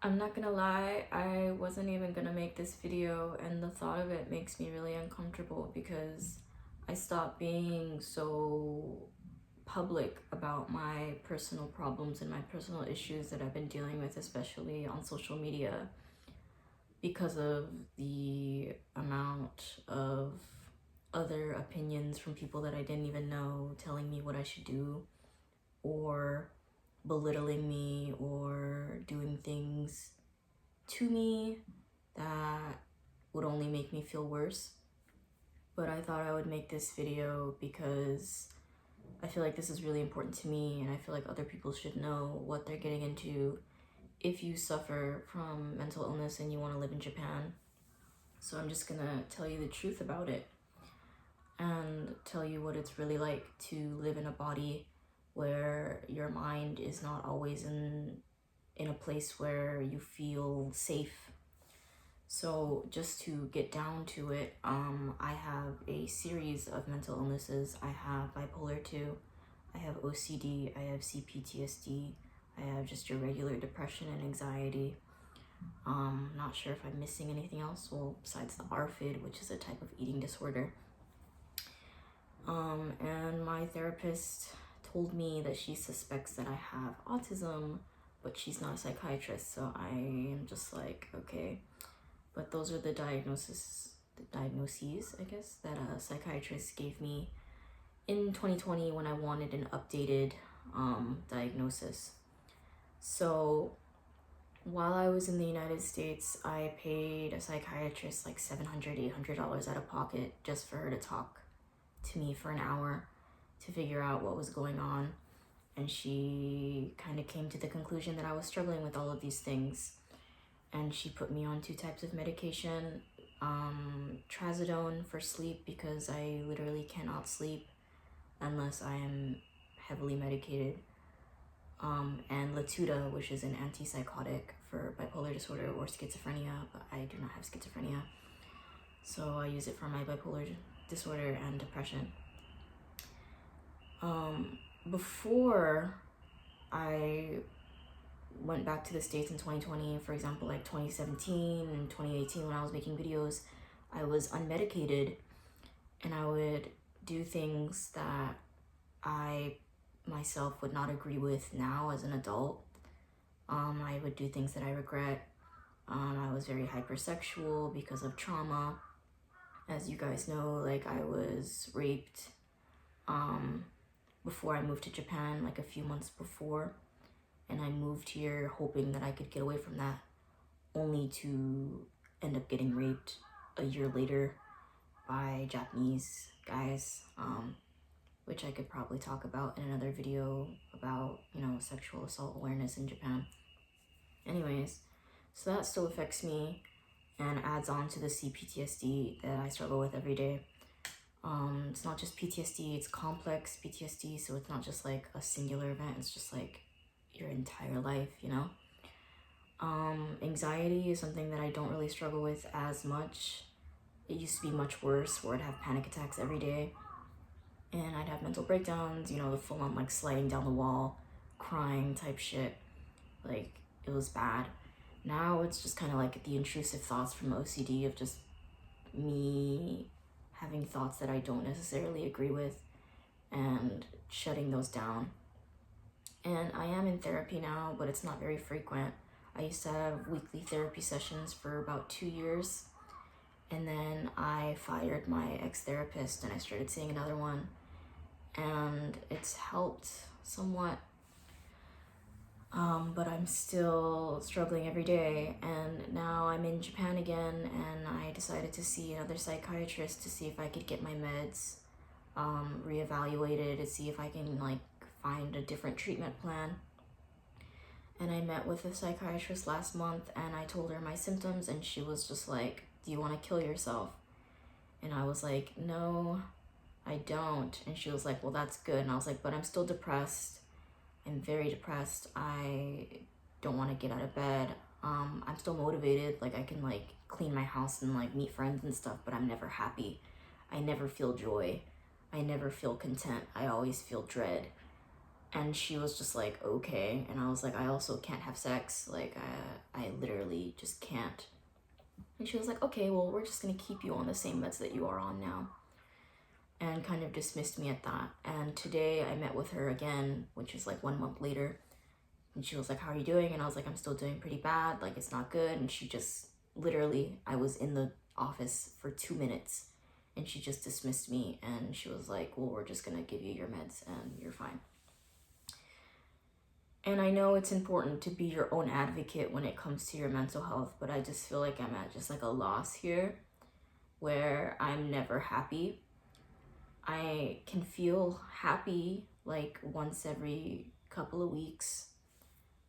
I'm not gonna lie, I wasn't even gonna make this video, and the thought of it makes me really uncomfortable because I stopped being so public about my personal problems and my personal issues that I've been dealing with, especially on social media, because of the amount of other opinions from people that I didn't even know telling me what I should do, or belittling me, or doing things to me that would only make me feel worse. But I thought I would make this video because I feel like this is really important to me, and I feel like other people should know what they're getting into if you suffer from mental illness and you want to live in Japan. So I'm just gonna tell you the truth about it and tell you what it's really like to live in a body where your mind is not always in a place where you feel safe. So just to get down to it, I have a series of mental illnesses. I have bipolar 2, I have OCD, I have CPTSD, I have just your regular depression and anxiety. Not sure if I'm missing anything else, well, besides the ARFID, which is a type of eating disorder. And my therapist told me that she suspects that I have autism, but she's not a psychiatrist, so I am just like, okay. But those are the diagnoses, I guess, that a psychiatrist gave me in 2020 when I wanted an updated diagnosis. So while I was in the United States, I paid a psychiatrist like $700, $800 out of pocket just for her to talk to me for an hour to figure out what was going on. And she kind of came to the conclusion that I was struggling with all of these things. And she put me on 2 types of medication, trazodone for sleep because I literally cannot sleep unless I am heavily medicated, and Latuda, which is an antipsychotic for bipolar disorder or schizophrenia, but I do not have schizophrenia, so I use it for my bipolar disorder and depression. Before I went back to the States in 2020, for example, like 2017 and 2018 when I was making videos, I was unmedicated and I would do things that I myself would not agree with now as an adult. I would do things that I regret. I was very hypersexual because of trauma. As you guys know, like I was raped before I moved to Japan, like a few months before. And I moved here hoping that I could get away from that, only to end up getting raped a year later by Japanese guys, which I could probably talk about in another video about, sexual assault awareness in Japan. Anyways, so that still affects me and adds on to the CPTSD that I struggle with every day. It's not just PTSD, it's complex PTSD, so it's not just like a singular event, it's just like your entire life, Anxiety is something that I don't really struggle with as much. It used to be much worse, where I'd have panic attacks every day and I'd have mental breakdowns, the full on like sliding down the wall, crying type shit. Like, it was bad. Now it's just kind of like the intrusive thoughts from OCD of just me having thoughts that I don't necessarily agree with and shutting those down. And I am in therapy now, but it's not very frequent. I used to have weekly therapy sessions for about 2 years, and then I fired my ex-therapist and I started seeing another one, and it's helped somewhat, but I'm still struggling every day. And now I'm in Japan again, and I decided to see another psychiatrist to see if I could get my meds reevaluated, to see if I can like find a different treatment plan. And I met with a psychiatrist last month and I told her my symptoms, and she was just like, do you want to kill yourself? And I was like, no, I don't. And she was like, well, that's good. And I was like, but I'm still depressed. I'm very depressed. I don't want to get out of bed. I'm still motivated. Like, I can like clean my house and like meet friends and stuff, but I'm never happy. I never feel joy. I never feel content. I always feel dread. And she was just like, okay. And I was like, I also can't have sex. Like, I literally just can't. And she was like, okay, well, we're just gonna keep you on the same meds that you are on now. And kind of dismissed me at that. And today I met with her again, which is like 1 month later. And she was like, how are you doing? And I was like, I'm still doing pretty bad. Like, it's not good. And she just literally, I was in the office for 2 minutes and she just dismissed me. And she was like, well, we're just gonna give you your meds and you're fine. And I know it's important to be your own advocate when it comes to your mental health, but I just feel like I'm at just like a loss here where I'm never happy. I can feel happy like once every couple of weeks.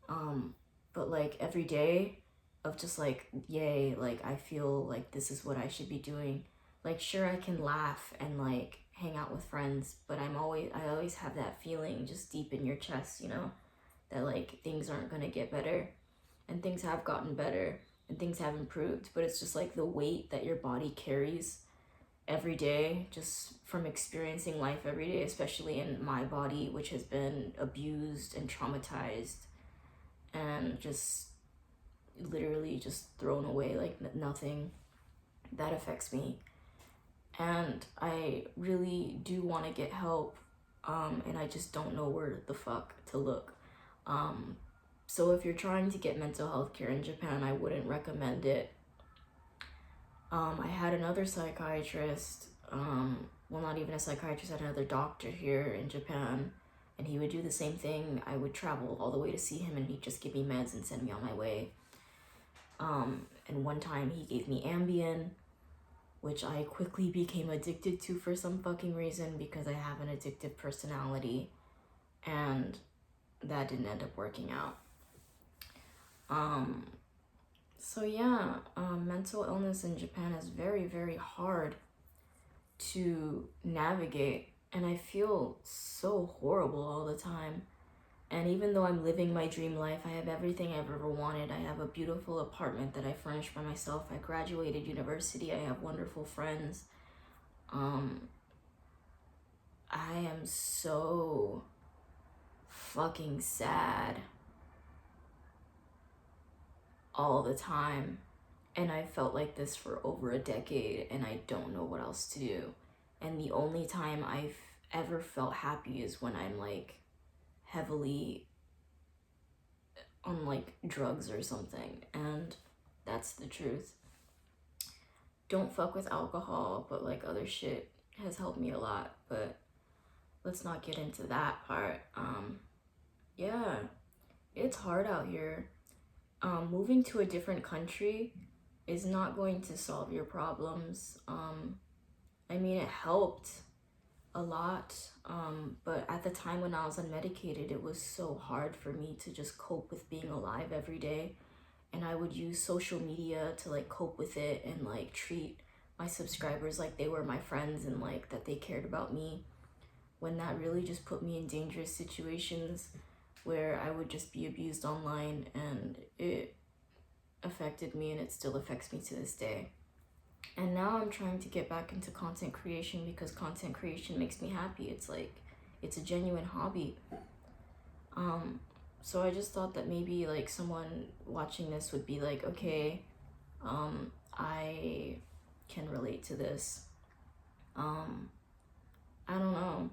But like every day of just like, yay, like I feel like this is what I should be doing. Like, sure, I can laugh and like hang out with friends, but I always have that feeling just deep in your chest, you know, that like things aren't gonna get better. And things have gotten better and things have improved, but it's just like the weight that your body carries every day, just from experiencing life every day, especially in my body, which has been abused and traumatized and just literally just thrown away like nothing. That affects me. And I really do want to get help, and I just don't know where the fuck to look. So if you're trying to get mental health care in Japan, I wouldn't recommend it. I had another psychiatrist, well, not even a psychiatrist, I had another doctor here in Japan, and he would do the same thing. I would travel all the way to see him, and he'd just give me meds and send me on my way. And one time he gave me Ambien, which I quickly became addicted to for some fucking reason because I have an addictive personality, and that didn't end up working out. So yeah, mental illness in Japan is very, very hard to navigate, and I feel so horrible all the time. And even though I'm living my dream life, I have everything I've ever wanted. I have a beautiful apartment that I furnished by myself. I graduated university. I have wonderful friends. I am so fucking sad all the time. And I felt like this for over a decade, and I don't know what else to do. And the only time I've ever felt happy is when I'm like heavily on like drugs or something, and that's the truth. Don't fuck with alcohol, but like other shit has helped me a lot, but let's not get into that part. Yeah, it's hard out here. Moving to a different country is not going to solve your problems. I mean, it helped a lot, but at the time when I was unmedicated, it was so hard for me to just cope with being alive every day. And I would use social media to like cope with it and like treat my subscribers like they were my friends and like that they cared about me, when that really just put me in dangerous situations where I would just be abused online, and it affected me, and it still affects me to this day. And now I'm trying to get back into content creation because content creation makes me happy. It's like, it's a genuine hobby. So I just thought that maybe like someone watching this would be like, okay, I can relate to this. I don't know.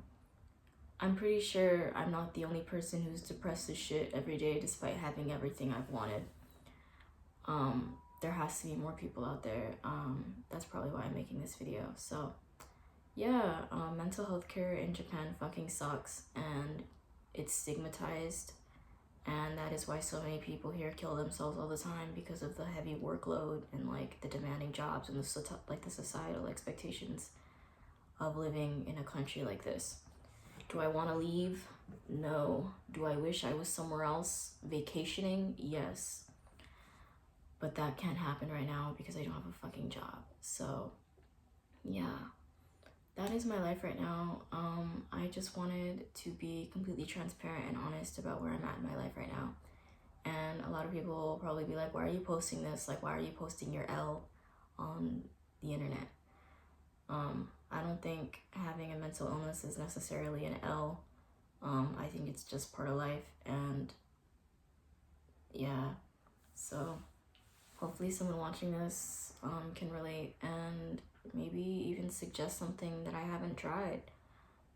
I'm pretty sure I'm not the only person who's depressed as shit every day despite having everything I've wanted. There has to be more people out there. That's probably why I'm making this video. So yeah, mental health care in Japan fucking sucks, and it's stigmatized, and that is why so many people here kill themselves all the time, because of the heavy workload and like the demanding jobs and the societal expectations of living in a country like this. Do I want to leave? No. Do I wish I was somewhere else vacationing? Yes. But that can't happen right now because I don't have a fucking job. So yeah, that is my life right now. I just wanted to be completely transparent and honest about where I'm at in my life right now. And a lot of people will probably be like, why are you posting this? Like, why are you posting your L on the internet? I don't think having a mental illness is necessarily an L. I think it's just part of life, and yeah, so hopefully someone watching this can relate and maybe even suggest something that I haven't tried,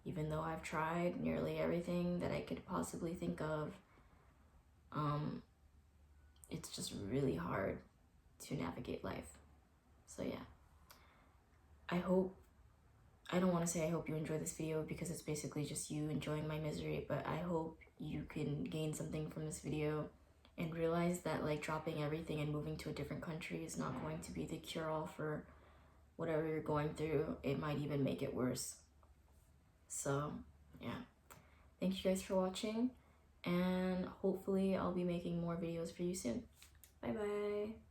even though I've tried nearly everything that I could possibly think of. It's just really hard to navigate life. So yeah, I don't want to say I hope you enjoy this video because it's basically just you enjoying my misery, but I hope you can gain something from this video and realize that like dropping everything and moving to a different country is not going to be the cure-all for whatever you're going through. It might even make it worse. So yeah, thank you guys for watching, and hopefully I'll be making more videos for you soon. Bye bye.